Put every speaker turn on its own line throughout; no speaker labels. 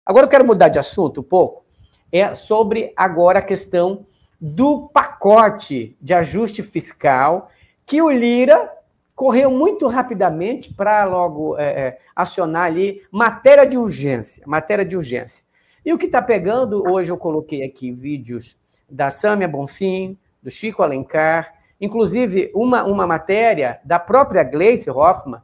Agora eu quero mudar de assunto um pouco, é sobre agora a questão do pacote de ajuste fiscal que o Lira correu muito rapidamente para logo acionar ali matéria de urgência. E o que está pegando, hoje eu coloquei aqui vídeos da Sâmia Bonfim, do Chico Alencar, inclusive uma matéria da própria Gleice Hoffmann,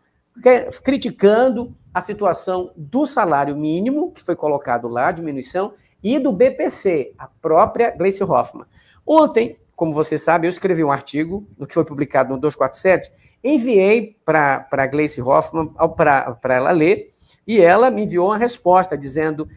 criticando a situação do salário mínimo, que foi colocado lá, diminuição, e do BPC, a própria Gleice Hoffmann. Ontem, como você sabe, eu escrevi um artigo, no que foi publicado no 247, enviei para a Gleice Hoffmann, para ela ler, e ela me enviou uma resposta dizendo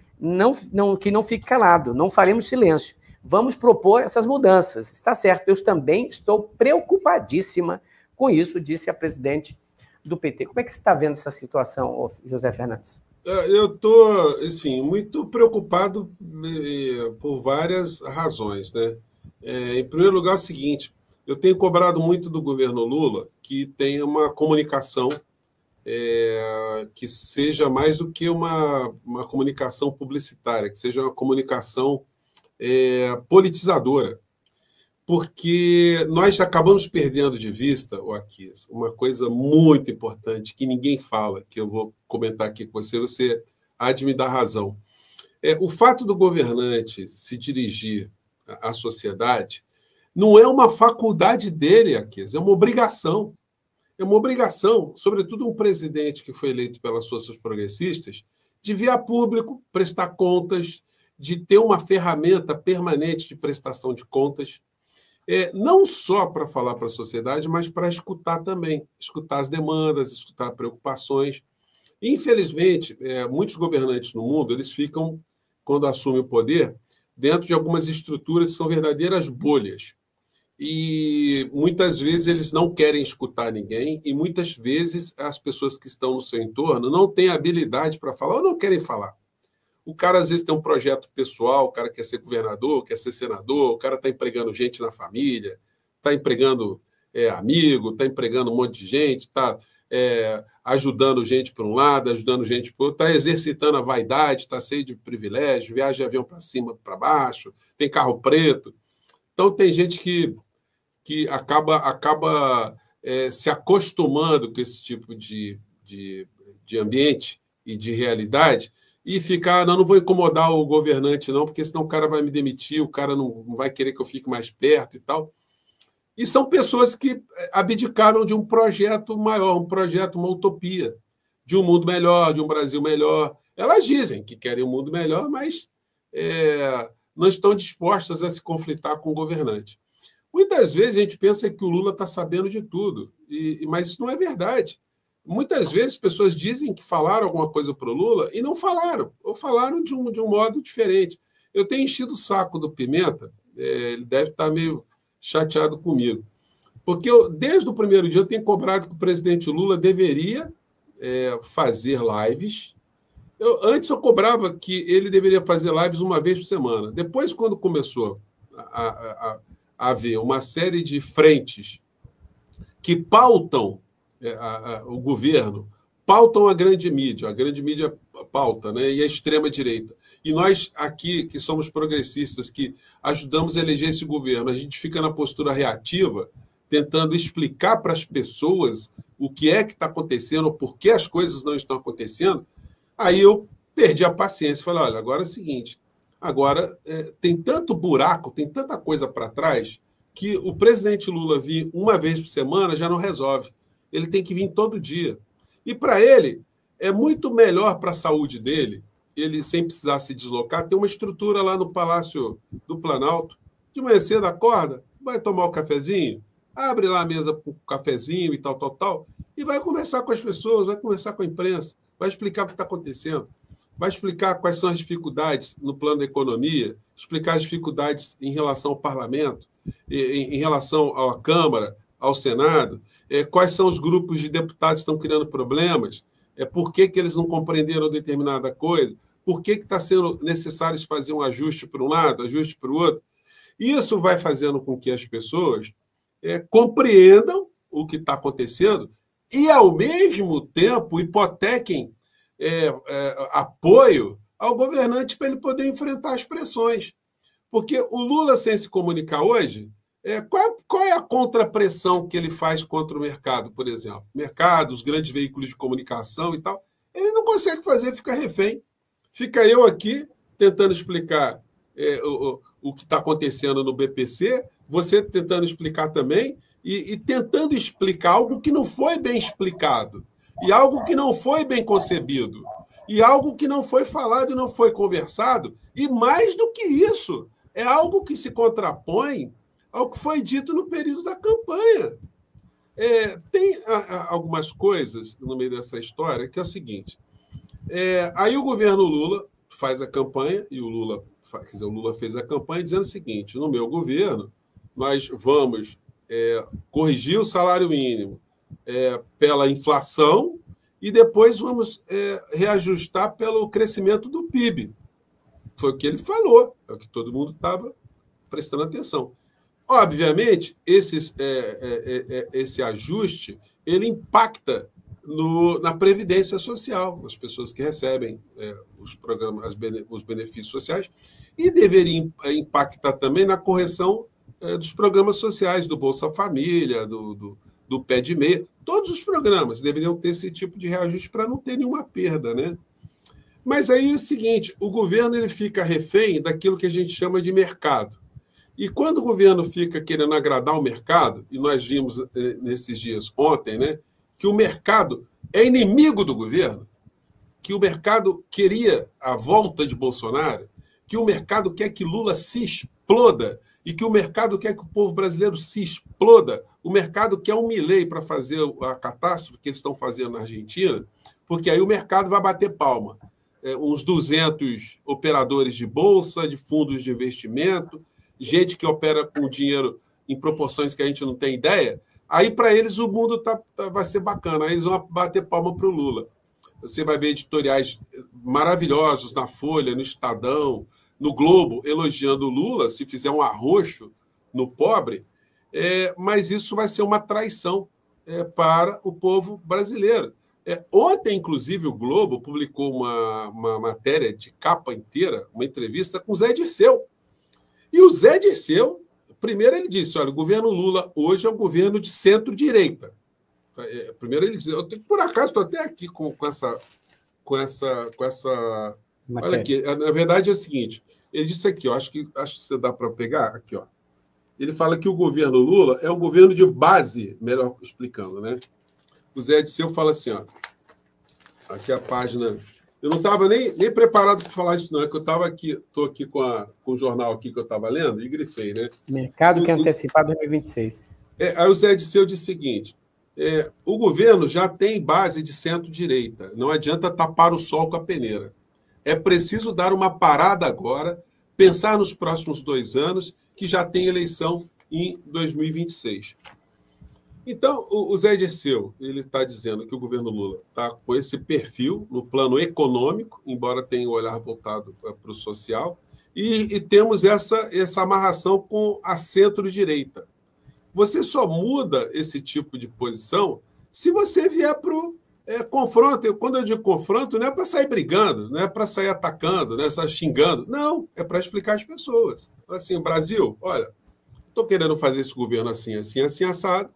que não fique calado, não faremos silêncio, vamos propor essas mudanças. Está certo, eu também estou preocupadíssima com isso, disse a presidente do PT. Como é que você está vendo essa situação, José Fernandes?
Eu estou, enfim, muito preocupado por várias razões, né? Em primeiro lugar, é o seguinte: eu tenho cobrado muito do governo Lula que tenha uma comunicação que seja mais do que uma comunicação publicitária, que seja uma comunicação politizadora. Porque nós acabamos perdendo de vista, Akis, uma coisa muito importante que ninguém fala, que eu vou comentar aqui com você, você há de me dar razão. O fato do governante se dirigir à sociedade não é uma faculdade dele, Akis, é uma obrigação. É uma obrigação, sobretudo um presidente que foi eleito pelas forças progressistas, de vir a público, prestar contas, de ter uma ferramenta permanente de prestação de contas, não só para falar para a sociedade, mas para escutar também, escutar as demandas, escutar preocupações. Infelizmente, muitos governantes no mundo, eles ficam, quando assumem o poder, dentro de algumas estruturas que são verdadeiras bolhas. E muitas vezes eles não querem escutar ninguém, e muitas vezes as pessoas que estão no seu entorno não têm habilidade para falar ou não querem falar. O cara, às vezes, tem um projeto pessoal, o cara quer ser governador, quer ser senador, o cara está empregando gente na família, está empregando amigo, está empregando um monte de gente, está ajudando gente para um lado, ajudando gente para o outro, está exercitando a vaidade, está cheio de privilégio, viaja de avião para cima, para baixo, tem carro preto. Então, tem gente que acaba se acostumando com esse tipo de ambiente e de realidade, e ficar, não vou incomodar o governante, não, porque senão o cara vai me demitir, o cara não vai querer que eu fique mais perto e tal. E são pessoas que abdicaram de um projeto maior, uma utopia, de um mundo melhor, de um Brasil melhor. Elas dizem que querem um mundo melhor, mas não estão dispostas a se conflitar com o governante. Muitas vezes a gente pensa que o Lula está sabendo de tudo, mas isso não é verdade. Muitas vezes pessoas dizem que falaram alguma coisa para o Lula e não falaram, ou falaram de um modo diferente. Eu tenho enchido o saco do Pimenta, ele deve estar meio chateado comigo, porque desde o primeiro dia eu tenho cobrado que o presidente Lula deveria fazer lives. Antes eu cobrava que ele deveria fazer lives uma vez por semana. Depois, quando começou a haver uma série de frentes que pautam o governo, pautam a grande mídia pauta, né? E a extrema-direita. E nós aqui, que somos progressistas, que ajudamos a eleger esse governo, a gente fica na postura reativa, tentando explicar para as pessoas o que é que está acontecendo, ou por que as coisas não estão acontecendo. Aí eu perdi a paciência, falei, olha, agora é o seguinte, agora tem tanto buraco, tem tanta coisa para trás, que o presidente Lula vir uma vez por semana já não resolve. Ele tem que vir todo dia. E para ele, é muito melhor para a saúde dele, ele sem precisar se deslocar, ter uma estrutura lá no Palácio do Planalto. De manhã cedo acorda, vai tomar o cafezinho, abre lá a mesa com o cafezinho e tal, e vai conversar com as pessoas, vai conversar com a imprensa, vai explicar o que está acontecendo, vai explicar quais são as dificuldades no plano da economia, explicar as dificuldades em relação ao parlamento, em relação à Câmara, ao Senado, quais são os grupos de deputados que estão criando problemas, por que eles não compreenderam determinada coisa, por que está sendo necessário fazer um ajuste para um lado, ajuste para o outro. Isso vai fazendo com que as pessoas compreendam o que está acontecendo e, ao mesmo tempo, hipotequem apoio ao governante para ele poder enfrentar as pressões. Porque o Lula, sem se comunicar hoje, qual é a contrapressão que ele faz contra o mercado, por exemplo? Mercado, os grandes veículos de comunicação e tal. Ele não consegue fazer, fica refém. Fica eu aqui tentando explicar o que está acontecendo no BPC, você tentando explicar também, e tentando explicar algo que não foi bem explicado, e algo que não foi bem concebido, e algo que não foi falado e não foi conversado, e mais do que isso, é algo que se contrapõe ao que foi dito no período da campanha. Tem algumas coisas no meio dessa história que é o seguinte, aí o governo Lula faz a campanha, e o Lula fez a campanha dizendo o seguinte: no meu governo, nós vamos corrigir o salário mínimo pela inflação e depois vamos reajustar pelo crescimento do PIB. Foi o que ele falou, é o que todo mundo estava prestando atenção. Obviamente, esse ajuste ele impacta na Previdência Social, nas pessoas que recebem os programas, os benefícios sociais, e deveria impactar também na correção dos programas sociais, do Bolsa Família, do Pé de Meia. Todos os programas deveriam ter esse tipo de reajuste para não ter nenhuma perda, né? Mas aí é o seguinte, o governo ele fica refém daquilo que a gente chama de mercado. E quando o governo fica querendo agradar o mercado, e nós vimos nesses dias ontem, né, que o mercado é inimigo do governo, que o mercado queria a volta de Bolsonaro, que o mercado quer que Lula se exploda e que o mercado quer que o povo brasileiro se exploda, o mercado quer um Milei para fazer a catástrofe que eles estão fazendo na Argentina, porque aí o mercado vai bater palma. Uns 200 operadores de bolsa, de fundos de investimento, gente que opera com dinheiro em proporções que a gente não tem ideia, aí para eles o mundo vai ser bacana, aí eles vão bater palma para o Lula. Você vai ver editoriais maravilhosos na Folha, no Estadão, no Globo, elogiando o Lula, se fizer um arroxo no pobre, mas isso vai ser uma traição para o povo brasileiro. Ontem, inclusive, o Globo publicou uma matéria de capa inteira, uma entrevista com o Zé Dirceu. E o Zé Dirceu, primeiro ele disse, olha, o governo Lula hoje é um governo de centro-direita. Primeiro ele disse, por acaso estou até aqui com essa olha aqui, na verdade é o seguinte, ele disse aqui, acho que você dá para pegar, aqui, ó. Ele fala que o governo Lula é um governo de base, melhor explicando, né? O Zé Dirceu fala assim, ó, aqui a página... Eu não estava nem preparado para falar isso, não. É que eu estava aqui, estou aqui com o jornal aqui que eu estava lendo e grifei, né?
Mercado que é antecipado 2026.
Aí o Zé Dirceu disse o seguinte: o governo já tem base de centro-direita. Não adianta tapar o sol com a peneira. É preciso dar uma parada agora, pensar nos próximos 2 anos, que já tem eleição em 2026. Então, o Zé Dirceu, ele está dizendo que o governo Lula está com esse perfil no plano econômico, embora tenha o olhar voltado para o social, e temos essa amarração com a centro-direita. Você só muda esse tipo de posição se você vier para o confronto. Quando eu digo confronto, não é para sair brigando, não é para sair atacando, não é sair xingando. Não, é para explicar às pessoas. Assim, Brasil, olha, estou querendo fazer esse governo assim, assim, assim, assado,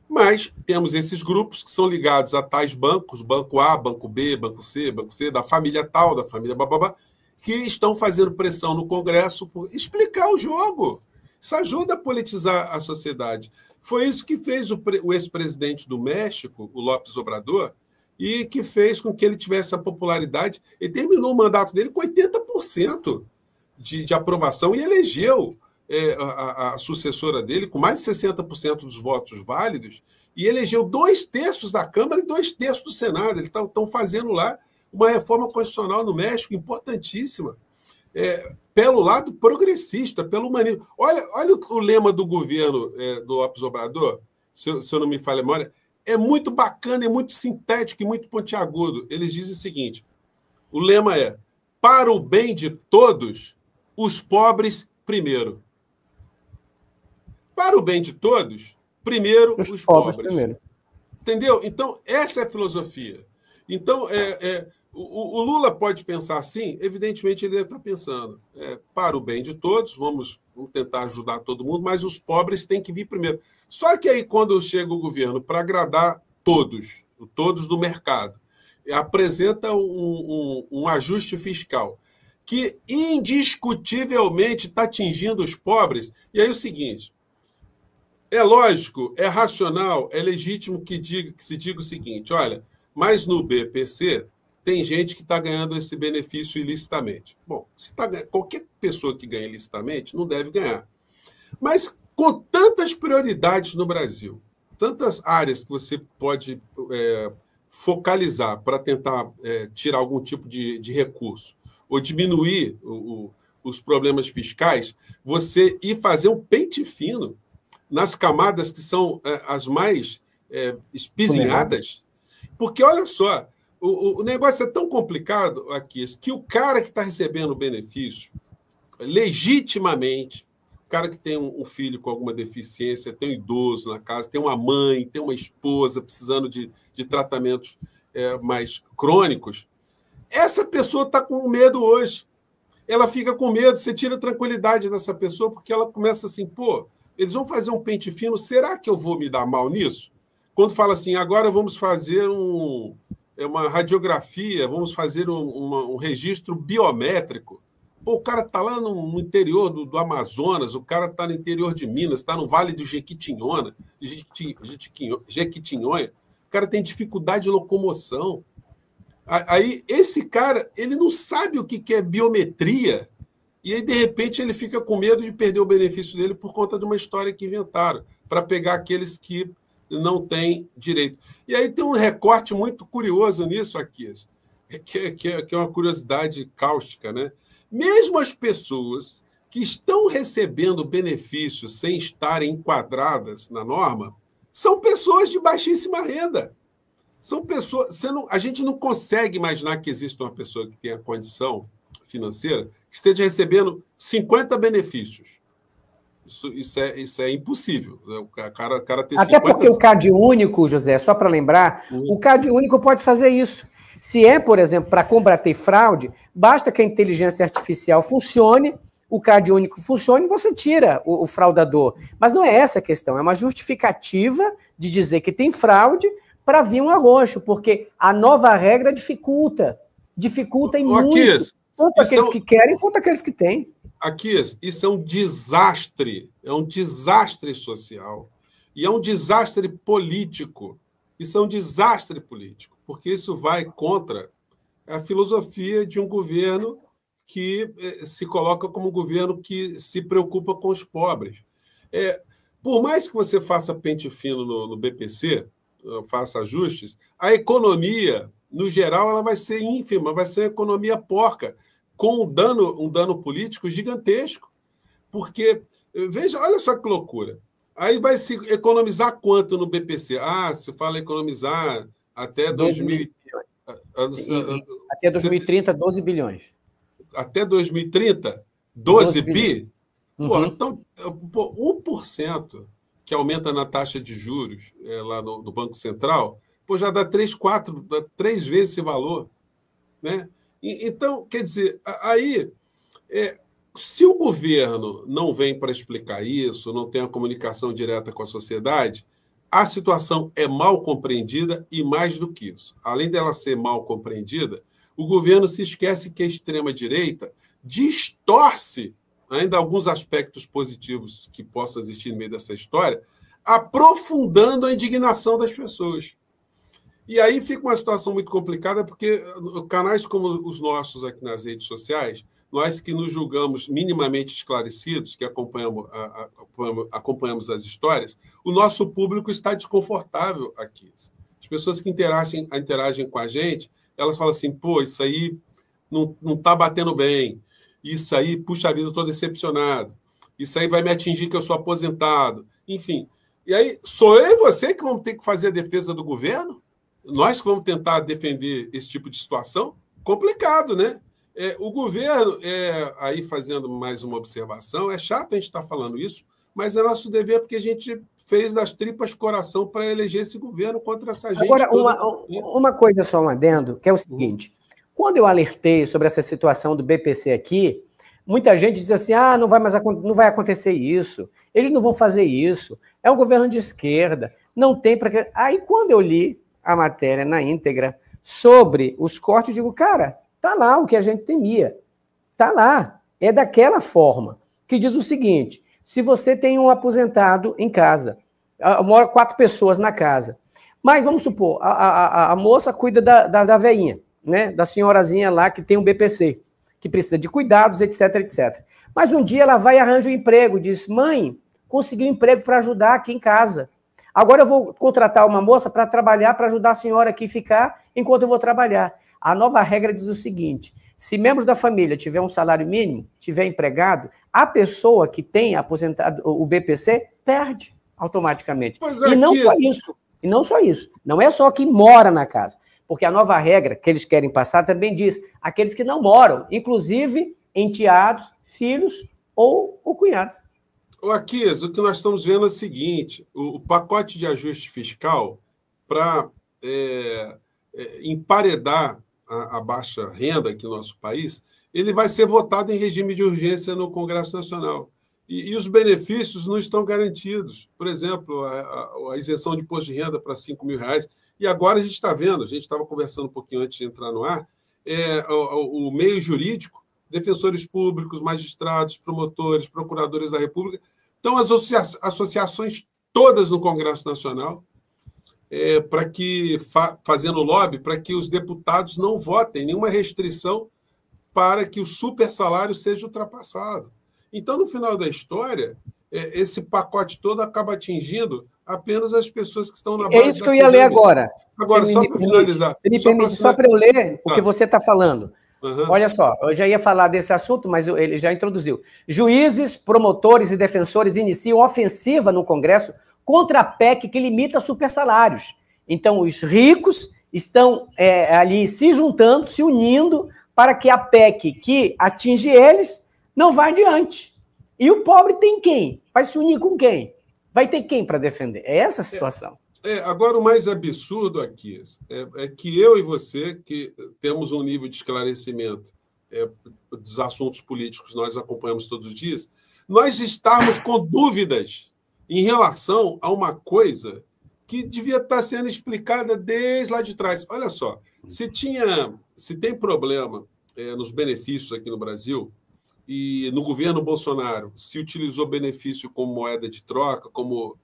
mas temos esses grupos que são ligados a tais bancos, Banco A, Banco B, Banco C, da família tal, da família bababá, que estão fazendo pressão no Congresso por explicar o jogo. Isso ajuda a politizar a sociedade. Foi isso que fez o ex-presidente do México, o López Obrador, e que fez com que ele tivesse a popularidade. Ele terminou o mandato dele com 80% de aprovação e elegeu a sucessora dele com mais de 60% dos votos válidos e elegeu 2/3 da Câmara e 2/3 do Senado. Eles estão fazendo lá uma reforma constitucional no México importantíssima, pelo lado progressista, pelo humanismo. Olha o lema do governo do López Obrador, se eu não me falha a memória, é muito bacana, é muito sintético e muito pontiagudo. Eles dizem o seguinte, o lema é: para o bem de todos, os pobres primeiro. Para o bem de todos, primeiro os pobres. Primeiro. Entendeu? Então, essa é a filosofia. Então, O Lula pode pensar assim? Evidentemente, ele deve estar pensando. Para o bem de todos, vamos tentar ajudar todo mundo, mas os pobres têm que vir primeiro. Só que aí, quando chega o governo para agradar todos do mercado, apresenta um ajuste fiscal que indiscutivelmente está atingindo os pobres. E aí o seguinte, é lógico, é racional, é legítimo que se diga o seguinte, olha, mas no BPC tem gente que está ganhando esse benefício ilicitamente. Bom, qualquer pessoa que ganha ilicitamente não deve ganhar. Mas com tantas prioridades no Brasil, tantas áreas que você pode focalizar para tentar tirar algum tipo de recurso ou diminuir os problemas fiscais, você ir fazer um pente fino nas camadas que são as mais espizinhadas, porque, olha só, o negócio é tão complicado aqui, que o cara que está recebendo o benefício, legitimamente, o cara que tem um filho com alguma deficiência, tem um idoso na casa, tem uma mãe, tem uma esposa precisando de tratamentos mais crônicos, essa pessoa está com medo hoje. Ela fica com medo, você tira a tranquilidade dessa pessoa, porque ela começa assim, pô, eles vão fazer um pente fino, será que eu vou me dar mal nisso? Quando fala assim, agora vamos fazer uma radiografia, vamos fazer um registro biométrico. Pô, o cara está lá no interior do Amazonas, o cara está no interior de Minas, está no Vale do Jequitinhonha, o cara tem dificuldade de locomoção. Aí, esse cara, ele não sabe o que é biometria, e aí, de repente, ele fica com medo de perder o benefício dele por conta de uma história que inventaram, para pegar aqueles que não têm direito. E aí tem um recorte muito curioso nisso aqui, que é uma curiosidade cáustica, né? Mesmo as pessoas que estão recebendo benefícios sem estarem enquadradas na norma, são pessoas de baixíssima renda. São pessoas. A gente não consegue imaginar que exista uma pessoa que tenha condição financeira que esteja recebendo 50 benefícios. Isso é impossível. O cara ter
Até 50... porque o CAD único, José, só para lembrar, o CAD único pode fazer isso. Se é, por exemplo, para combater fraude, basta que a inteligência artificial funcione, o CAD único funcione e você tira o fraudador. Mas não é essa a questão, é uma justificativa de dizer que tem fraude para vir um arroxo, porque a nova regra dificulta em muito, tanto aqueles que querem quanto aqueles que têm.
Aqui, isso é um desastre social e é um desastre político. Isso é um desastre político, porque isso vai contra a filosofia de um governo que se coloca como um governo que se preocupa com os pobres. Por mais que você faça pente fino no BPC, faça ajustes, a economia, no geral, ela vai ser ínfima, vai ser uma economia porca, com um dano político gigantesco. Porque, veja, olha só que loucura. Aí vai se economizar quanto no BPC? Se fala economizar até
2030, 12 bilhões.
Até 2030, 12 bi? Uhum. Então, 1% que aumenta na taxa de juros lá no Banco Central, já dá 3 vezes esse valor. Né? Então, quer dizer, aí, se o governo não vem para explicar isso, não tem uma comunicação direta com a sociedade, a situação é mal compreendida e, mais do que isso, além dela ser mal compreendida, o governo se esquece que a extrema-direita distorce ainda alguns aspectos positivos que possam existir no meio dessa história, aprofundando a indignação das pessoas. E aí fica uma situação muito complicada, porque canais como os nossos aqui nas redes sociais, nós que nos julgamos minimamente esclarecidos, que acompanhamos as histórias, o nosso público está desconfortável aqui. As pessoas que interagem com a gente, elas falam assim, isso aí não está batendo bem, isso aí, puxa vida, eu estou decepcionado, isso aí vai me atingir que eu sou aposentado, enfim. E aí, sou eu e você que vamos ter que fazer a defesa do governo? Nós que vamos tentar defender esse tipo de situação? Complicado, né? O governo, aí fazendo mais uma observação, é chato a gente estar falando isso, mas é nosso dever porque a gente fez das tripas coração para eleger esse governo contra essa gente.
Agora, uma coisa só, um adendo, que é o seguinte, Quando eu alertei sobre essa situação do BPC aqui, muita gente diz assim, não vai acontecer isso, eles não vão fazer isso, é um governo de esquerda, não tem para quê. Aí, quando eu li a matéria na íntegra sobre os cortes, eu digo, cara, tá lá o que a gente temia, tá lá, é daquela forma, que diz o seguinte, se você tem um aposentado em casa, mora 4 pessoas na casa, mas vamos supor, a moça cuida da veinha, né, da senhorazinha lá que tem um BPC, que precisa de cuidados, etc, etc. Mas um dia ela vai e arranja um emprego, diz, mãe, consegui um emprego para ajudar aqui em casa. Agora eu vou contratar uma moça para trabalhar, para ajudar a senhora aqui a ficar enquanto eu vou trabalhar. A nova regra diz o seguinte, se membros da família tiver um salário mínimo, tiver empregado, a pessoa que tem aposentado o BPC perde automaticamente. E não só isso. E não só isso. Não é só quem mora na casa. Porque a nova regra que eles querem passar também diz aqueles que não moram, inclusive enteados, filhos ou cunhados.
Aquis, o que nós estamos vendo é o seguinte, o pacote de ajuste fiscal para emparedar a baixa renda aqui no nosso país, ele vai ser votado em regime de urgência no Congresso Nacional. E os benefícios não estão garantidos. Por exemplo, a isenção de imposto de renda para R$5.000. E agora a gente está vendo, a gente estava conversando um pouquinho antes de entrar no ar, o meio jurídico, defensores públicos, magistrados, promotores, procuradores da República, estão as associações todas no Congresso Nacional, para que fazendo lobby para que os deputados não votem nenhuma restrição para que o super salário seja ultrapassado. Então, no final da história, esse pacote todo acaba atingindo apenas as pessoas que estão na base.
É isso que eu ia ler agora.
Agora, só para finalizar.
Se me permite, só para eu ler o que você está falando. Uhum. Olha só, eu já ia falar desse assunto, mas ele já introduziu. Juízes, promotores e defensores iniciam ofensiva no Congresso contra a PEC que limita supersalários. Então, os ricos estão ali se juntando, se unindo, para que a PEC que atinge eles não vá adiante. E o pobre tem quem? Vai se unir com quem? Vai ter quem para defender? É essa a situação.
Agora, o mais absurdo aqui é que eu e você, que temos um nível de esclarecimento dos assuntos políticos, nós acompanhamos todos os dias, nós estarmos com dúvidas em relação a uma coisa que devia estar sendo explicada desde lá de trás. Olha só, se tem problema nos benefícios aqui no Brasil, e no governo Bolsonaro se utilizou benefício como moeda de troca, como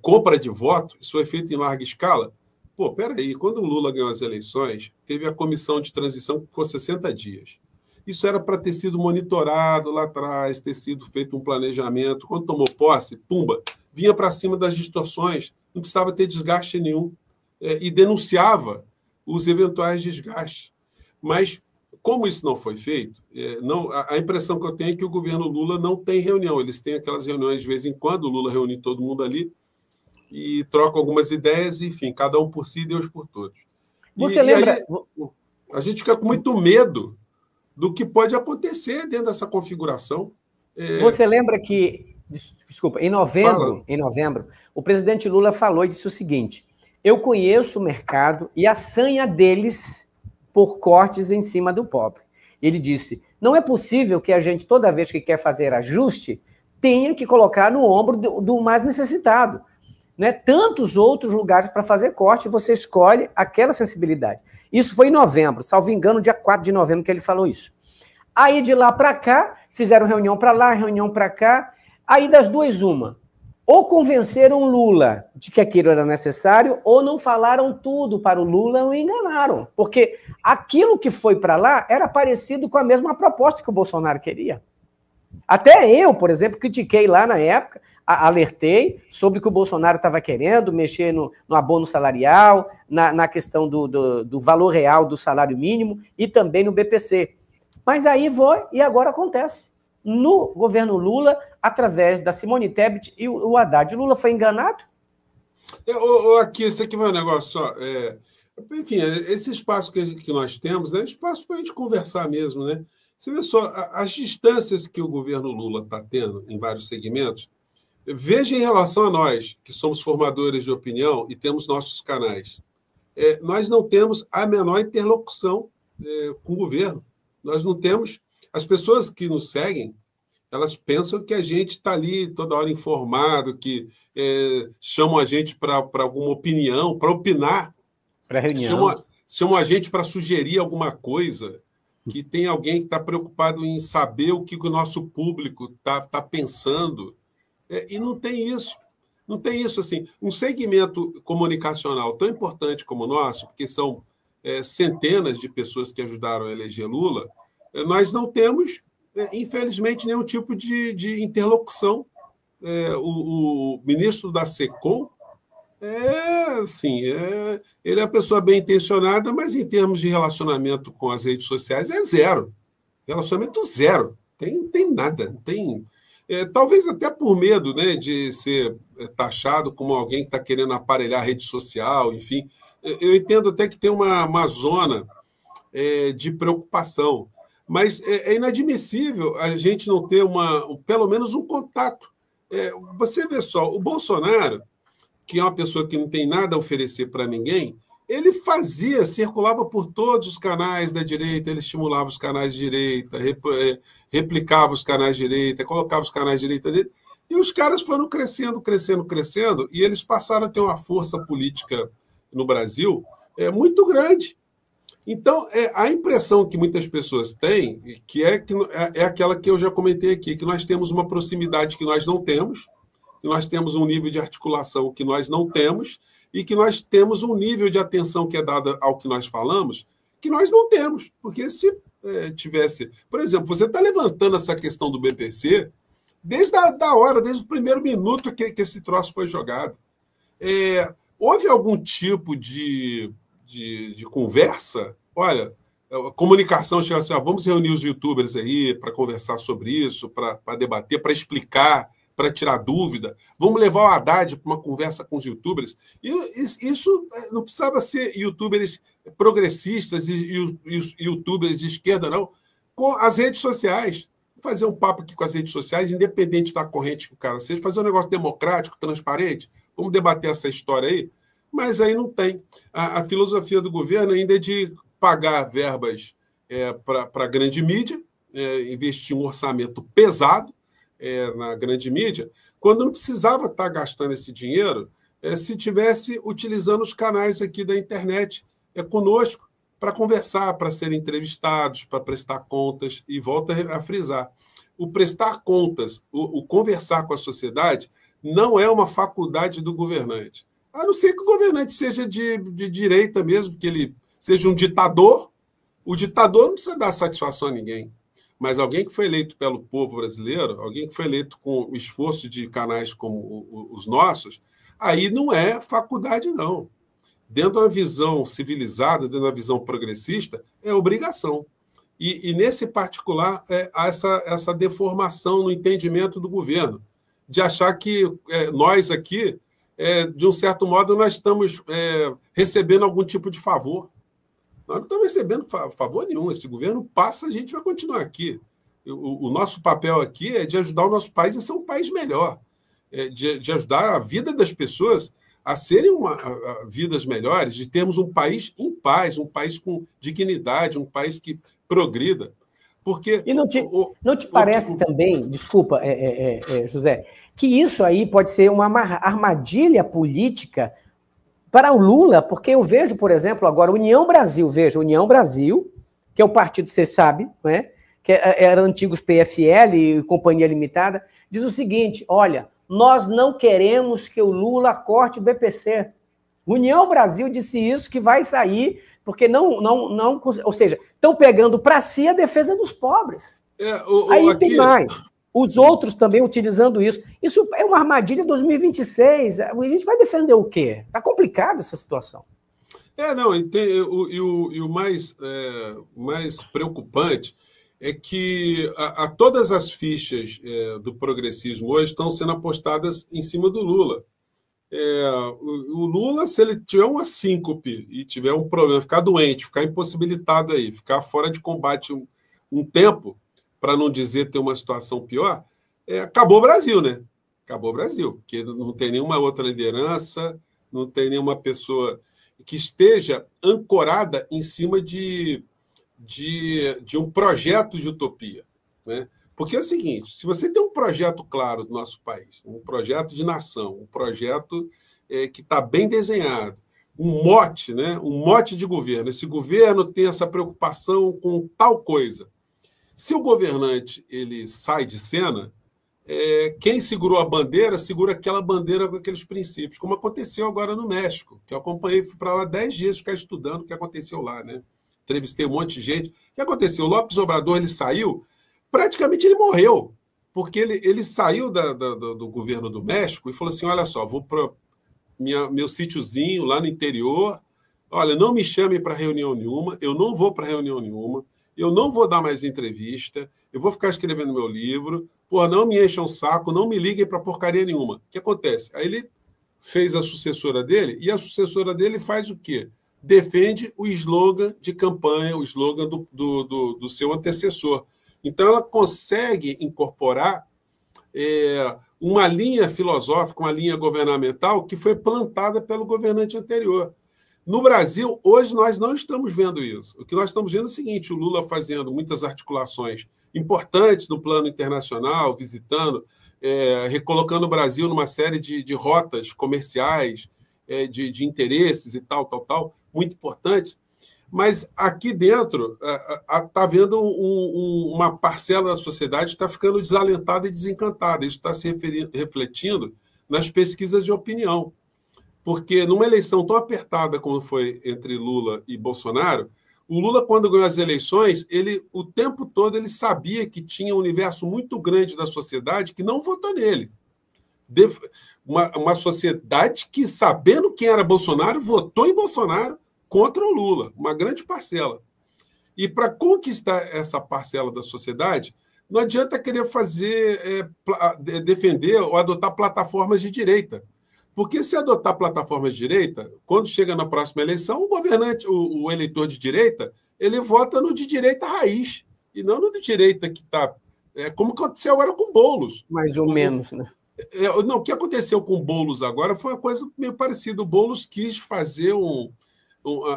compra de voto, isso foi feito em larga escala. Pô, peraí, quando o Lula ganhou as eleições, teve a comissão de transição que ficou 60 dias. Isso era para ter sido monitorado lá atrás, ter sido feito um planejamento. Quando tomou posse, pumba, vinha para cima das distorções, não precisava ter desgaste nenhum, e denunciava os eventuais desgastes. Mas, como isso não foi feito, a impressão que eu tenho é que o governo Lula não tem reunião. Eles têm aquelas reuniões de vez em quando, o Lula reúne todo mundo ali e troca algumas ideias, enfim, cada um por si, Deus por todos.
Você lembra?
Aí, a gente fica com muito medo do que pode acontecer dentro dessa configuração.
Você lembra que, desculpa, em novembro, o presidente Lula falou e disse o seguinte: eu conheço o mercado e a sanha deles por cortes em cima do pobre. Ele disse, não é possível que a gente, toda vez que quer fazer ajuste, tenha que colocar no ombro do mais necessitado. Né? Tantos outros lugares para fazer corte, você escolhe aquela sensibilidade. Isso foi em novembro, salvo engano, dia 4 de novembro que ele falou isso. Aí, de lá para cá, fizeram reunião para lá, reunião para cá, aí das duas, uma. Ou convenceram Lula de que aquilo era necessário, ou não falaram tudo para o Lula ou enganaram. Porque aquilo que foi para lá era parecido com a mesma proposta que o Bolsonaro queria. Até eu, por exemplo, critiquei lá na época, alertei sobre o que o Bolsonaro estava querendo, mexer no abono salarial, na questão do valor real do salário mínimo e também no BPC. Mas aí foi e agora acontece. No governo Lula, através da Simone Tebet e o Haddad. O Lula foi enganado?
Aqui, esse aqui vai um negócio só. Enfim, esse espaço que nós temos é espaço para a gente conversar mesmo, né? Você vê só, as distâncias que o governo Lula está tendo em vários segmentos, veja em relação a nós, que somos formadores de opinião e temos nossos canais. nós não temos a menor interlocução com o governo. Nós não temos... As pessoas que nos seguem, elas pensam que a gente está ali toda hora informado, que chamam a gente para alguma opinião, para opinar.
Para reunião.
Chamam a gente para sugerir alguma coisa, que tem alguém que está preocupado em saber o que o nosso público está pensando. E não tem isso. Não tem isso. Assim, um segmento comunicacional tão importante como o nosso, porque são centenas de pessoas que ajudaram a eleger Lula, nós não temos, infelizmente, nenhum tipo de interlocução. O ministro da SECOM ele é uma pessoa bem intencionada, mas em termos de relacionamento com as redes sociais é zero. Relacionamento zero. Tem nada. Não tem... talvez até por medo, né, de ser taxado como alguém que está querendo aparelhar a rede social, enfim. Eu entendo até que tem uma zona de preocupação, mas é inadmissível a gente não ter pelo menos um contato. Você vê só, o Bolsonaro, que é uma pessoa que não tem nada a oferecer para ninguém, ele circulava por todos os canais da direita, ele estimulava os canais de direita, replicava os canais de direita, colocava os canais de direita dele, e os caras foram crescendo, crescendo, crescendo, e eles passaram a ter uma força política no Brasil muito grande. Então, a impressão que muitas pessoas têm, que é aquela que eu já comentei aqui, que nós temos uma proximidade que nós não temos, que nós temos um nível de articulação que nós não temos, e que nós temos um nível de atenção que é dado ao que nós falamos, que nós não temos. Porque se tivesse... Por exemplo, você está levantando essa questão do BPC desde a hora, desde o primeiro minuto que esse troço foi jogado. Houve algum tipo de conversa? Olha, a comunicação chega assim, vamos reunir os youtubers aí para conversar sobre isso, para debater, para explicar, para tirar dúvida. Vamos levar o Haddad para uma conversa com os youtubers. E isso não precisava ser youtubers progressistas e youtubers de esquerda, não. Com as redes sociais. Fazer um papo aqui com as redes sociais, independente da corrente que o cara seja, fazer um negócio democrático, transparente. Vamos debater essa história aí. Mas aí não tem. A filosofia do governo ainda é de pagar verbas para a grande mídia, investir um orçamento pesado na grande mídia, quando não precisava estar gastando esse dinheiro se tivesse utilizando os canais aqui da internet conosco para conversar, para serem entrevistados, para prestar contas, e volta a frisar. O prestar contas, o conversar com a sociedade, não é uma faculdade do governante. A não ser que o governante seja de direita mesmo, que ele seja um ditador. O ditador não precisa dar satisfação a ninguém. Mas alguém que foi eleito pelo povo brasileiro, alguém que foi eleito com o esforço de canais como os nossos, aí não é faculdade, não. Dentro de uma visão civilizada, dentro de uma visão progressista, é obrigação. E nesse particular, há essa deformação no entendimento do governo, de achar que nós aqui, de um certo modo, nós estamos recebendo algum tipo de favor. Nós não estamos recebendo favor nenhum. Esse governo passa, a gente vai continuar aqui. O nosso papel aqui é de ajudar o nosso país a ser um país melhor, de ajudar a vida das pessoas a serem vidas melhores, de termos um país em paz, um país com dignidade, um país que progrida. Porque
e não te parece também, desculpa, José, que isso aí pode ser uma armadilha política para o Lula, porque eu vejo, por exemplo, agora União Brasil, que é o partido, você sabe, né, que era antigos PFL e Companhia Limitada, diz o seguinte, olha, nós não queremos que o Lula corte o BPC. União Brasil disse isso, que vai sair, porque não ou seja, estão pegando para si a defesa dos pobres. Aí tem mais. Os outros também utilizando isso. Isso é uma armadilha 2026. A gente vai defender o quê? Está complicada essa situação.
Não, o mais preocupante é que todas as fichas do progressismo hoje estão sendo apostadas em cima do Lula. O Lula, se ele tiver uma síncope e tiver um problema, ficar doente, ficar impossibilitado aí, ficar fora de combate um tempo, para não dizer ter uma situação pior, acabou o Brasil, né? Acabou o Brasil, porque não tem nenhuma outra liderança, não tem nenhuma pessoa. que esteja ancorada em cima de um projeto de utopia, né? Porque é o seguinte, se você tem um projeto claro do nosso país, um projeto de nação, um projeto que está bem desenhado, um mote, né? Um mote de governo, esse governo tem essa preocupação com tal coisa. Se o governante ele sai de cena, quem segurou a bandeira, segura aquela bandeira com aqueles princípios, como aconteceu agora no México, que eu acompanhei, fui para lá 10 dias ficar estudando o que aconteceu lá, né? Entrevistei um monte de gente. O que aconteceu? O López Obrador ele saiu, praticamente ele morreu, porque ele saiu do governo do México e falou assim, olha só, vou para meu sítiozinho lá no interior, olha, não me chame para reunião nenhuma, eu não vou para reunião nenhuma, eu não vou dar mais entrevista, eu vou ficar escrevendo meu livro, não me encham o saco, não me liguem para porcaria nenhuma. O que acontece? Aí ele fez a sucessora dele, e a sucessora dele faz o quê? Defende o slogan de campanha, o slogan do seu antecessor. Então, ela consegue incorporar uma linha filosófica, uma linha governamental que foi plantada pelo governante anterior. No Brasil, hoje, nós não estamos vendo isso. O que nós estamos vendo é o seguinte, o Lula fazendo muitas articulações importantes no plano internacional, visitando, recolocando o Brasil numa série de rotas comerciais, de interesses e tal, muito importantes. Mas aqui dentro está havendo uma parcela da sociedade que está ficando desalentada e desencantada. Isso está se refletindo nas pesquisas de opinião. Porque numa eleição tão apertada como foi entre Lula e Bolsonaro, o Lula, quando ganhou as eleições, o tempo todo ele sabia que tinha um universo muito grande da sociedade que não votou nele. Uma sociedade que, sabendo quem era Bolsonaro, votou em Bolsonaro contra o Lula, uma grande parcela. E para conquistar essa parcela da sociedade, não adianta querer defender ou adotar plataformas de direita. Porque se adotar plataformas de direita, quando chega na próxima eleição, o eleitor de direita, ele vota no de direita raiz, e não no de direita que está... como aconteceu agora com Boulos.
Mais ou menos, né?
Não, o que aconteceu com Boulos agora foi uma coisa meio parecida. O Boulos quis fazer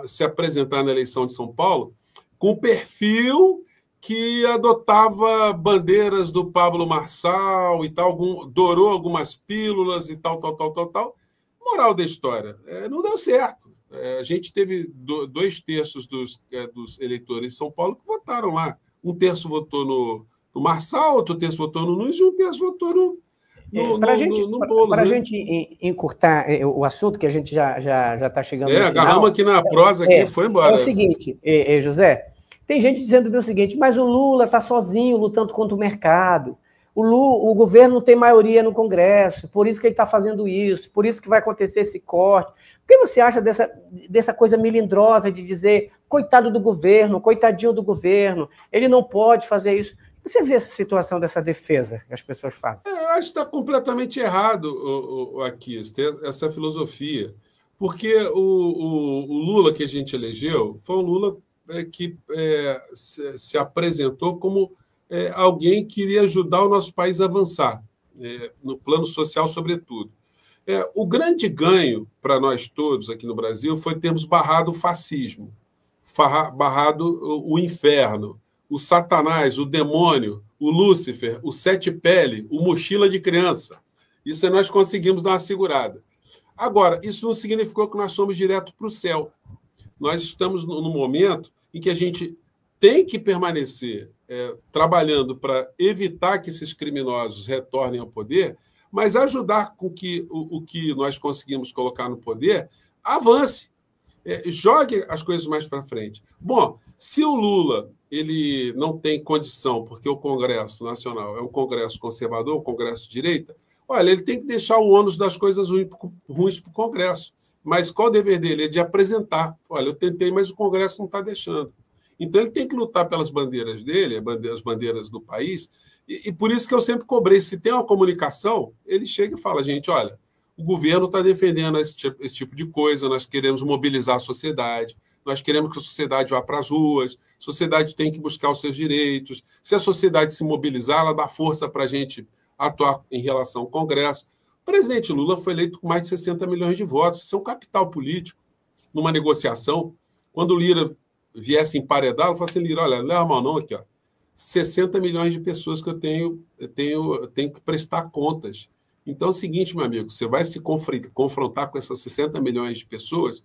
se apresentar na eleição de São Paulo com um perfil que adotava bandeiras do Pablo Marçal e tal, dourou algumas pílulas e tal. Moral da história, não deu certo. A gente teve 2/3 dos eleitores de São Paulo que votaram lá. 1/3 votou no Marçal, outro terço votou no Nunes e 1/3 votou no Boulos.
Para a gente encurtar o assunto, que a gente já está chegando no final.
Agarramos aqui na prosa e foi embora.
É o seguinte, José, tem gente dizendo o seguinte, mas o Lula está sozinho lutando contra o mercado. O governo não tem maioria no Congresso, por isso que ele está fazendo isso, por isso que vai acontecer esse corte. O que você acha dessa coisa melindrosa de dizer coitado do governo, coitadinho do governo, ele não pode fazer isso? Você vê essa situação dessa defesa que as pessoas fazem?
Eu acho que está completamente errado aqui, essa filosofia. Porque o Lula que a gente elegeu foi um Lula que se apresentou como alguém que iria ajudar o nosso país a avançar, no plano social, sobretudo. O grande ganho para nós todos aqui no Brasil foi termos barrado o fascismo, barrado o inferno, o Satanás, o demônio, o Lúcifer, o Sete Pele, o mochila de criança. Isso nós conseguimos dar uma segurada. Agora, isso não significou que nós somos direto para o céu. Nós estamos num momento em que a gente tem que permanecer trabalhando para evitar que esses criminosos retornem ao poder, mas ajudar com que o que nós conseguimos colocar no poder avance, jogue as coisas mais para frente. Bom, se o Lula ele não tem condição, porque o Congresso Nacional é um Congresso conservador, um Congresso de direita, olha, ele tem que deixar o ônus das coisas ruins para o Congresso. Mas qual o dever dele? É de apresentar. Olha, eu tentei, mas o Congresso não está deixando. Então, ele tem que lutar pelas bandeiras dele, as bandeiras do país, e por isso que eu sempre cobrei, se tem uma comunicação, ele chega e fala, gente, olha, o governo está defendendo esse tipo de coisa, nós queremos mobilizar a sociedade, nós queremos que a sociedade vá para as ruas, a sociedade tem que buscar os seus direitos, se a sociedade se mobilizar, ela dá força para a gente atuar em relação ao Congresso. O presidente Lula foi eleito com mais de 60 milhões de votos, isso é um capital político. numa negociação, quando o Lira viesse emparedar, eu falo assim, Lira, olha, leva a mão não aqui, ó, 60 milhões de pessoas que eu tenho que prestar contas. Então é o seguinte, meu amigo, você vai se confrontar com essas 60 milhões de pessoas,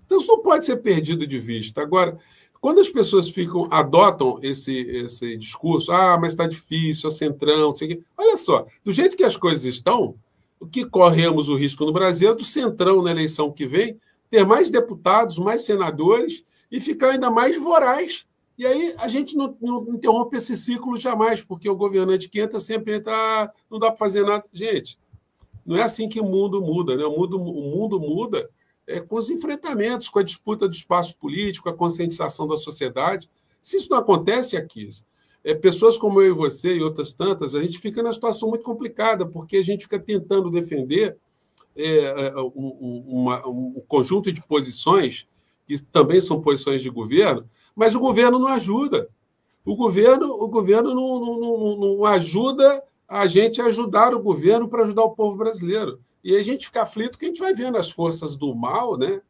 então isso não pode ser perdido de vista. Agora, quando as pessoas adotam esse discurso, mas está difícil, é centrão, não sei o quê. Olha só, do jeito que as coisas estão, o que corremos o risco no Brasil é do centrão na eleição que vem ter mais deputados, mais senadores e ficar ainda mais voraz. E aí a gente não interrompe esse ciclo jamais, porque o governante que entra sempre entra, não dá para fazer nada. Gente, não é assim que o mundo muda, né? O mundo muda com os enfrentamentos, com a disputa do espaço político, a conscientização da sociedade. Se isso não acontece aqui, pessoas como eu e você e outras tantas, a gente fica numa situação muito complicada, porque a gente fica tentando defender um conjunto de posições, que também são posições de governo, mas o governo não ajuda. O governo não ajuda a gente a ajudar o governo para ajudar o povo brasileiro. E aí a gente fica aflito porque a gente vai vendo as forças do mal, né,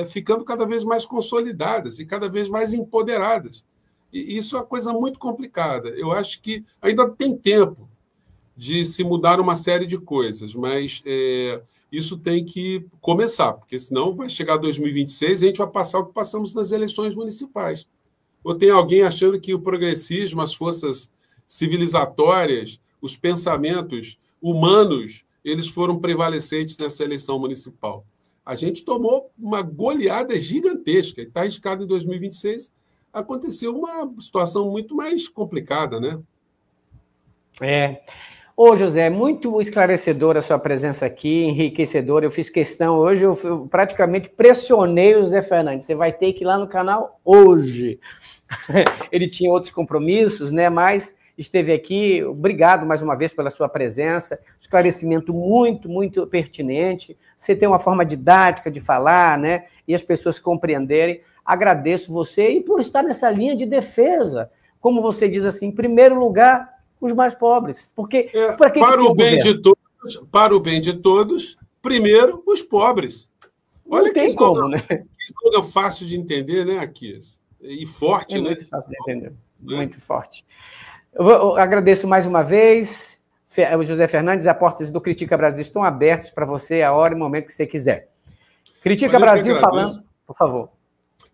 ficando cada vez mais consolidadas e cada vez mais empoderadas. E isso é uma coisa muito complicada. Eu acho que ainda tem tempo de se mudar uma série de coisas, mas isso tem que começar, porque senão vai chegar 2026 e a gente vai passar o que passamos nas eleições municipais. Ou tem alguém achando que o progressismo, as forças civilizatórias, os pensamentos humanos, eles foram prevalecentes nessa eleição municipal. A gente tomou uma goleada gigantesca, e está arriscado em 2026, aconteceu uma situação muito mais complicada, né?
Ô, José, muito esclarecedora a sua presença aqui, enriquecedora. Eu fiz questão hoje, eu praticamente pressionei o José Fernandes. Você vai ter que ir lá no canal hoje. Ele tinha outros compromissos, né? Mas esteve aqui. Obrigado mais uma vez pela sua presença. Esclarecimento muito, muito pertinente. Você tem uma forma didática de falar, né? E as pessoas compreenderem. Agradeço você e por estar nessa linha de defesa. Como você diz assim, em primeiro lugar, os mais pobres. Porque
para o bem de todos, primeiro os pobres. Olha
não tem
que
como, né?
Que slogan fácil de entender, né, Akias? E forte, né?
Muito fácil de entender. Muito forte. Eu agradeço mais uma vez. O José Fernandes, as portas do Critica Brasil estão abertas para você a hora e momento que você quiser. Critica Brasil falando, por favor.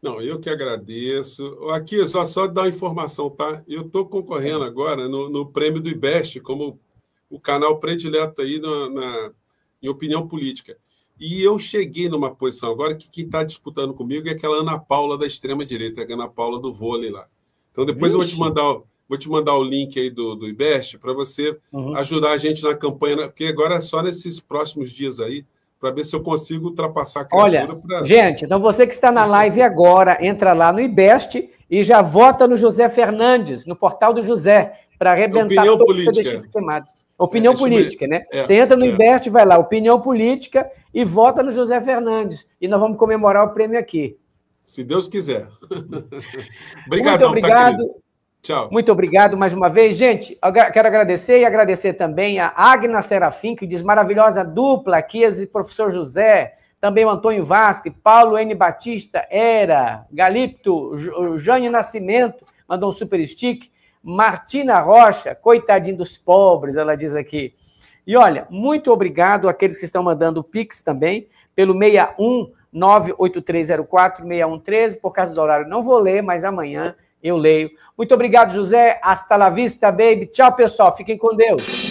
Não, eu que agradeço. Aqui, só dar uma informação, tá? Eu estou concorrendo agora no prêmio do IBEST, como o canal predileto aí em opinião política. E eu cheguei numa posição agora que quem está disputando comigo é aquela Ana Paula da extrema-direita, a Ana Paula do vôlei lá. Então, depois eu vou te mandar o link aí do IBEST para você ajudar a gente na campanha, porque agora é só nesses próximos dias aí, para ver se eu consigo ultrapassar a criatura.
Olha, gente, então você que está na live agora, entra lá no IBEST e já vota no José Fernandes, no portal do José, para arrebentar todo o CDX queimado. Opinião política, né? Você entra no IBEST, vai lá, opinião política, e vota no José Fernandes. E nós vamos comemorar o prêmio aqui.
Se Deus quiser.
Obrigadão, muito obrigado.
Tá, tchau.
Muito obrigado mais uma vez. Gente, eu quero agradecer e agradecer também a Agna Serafim, que diz maravilhosa dupla aqui, e professor José, também o Antônio Vasque, Paulo N. Batista, Era, Galipto, Jane Nascimento, mandou um super stick, Martina Rocha, coitadinho dos pobres, ela diz aqui. E olha, muito obrigado àqueles que estão mandando o Pix também, pelo 61983046113, por causa do horário não vou ler, mas amanhã eu leio. Muito obrigado, José. Hasta la vista, baby. Tchau, pessoal. Fiquem com Deus.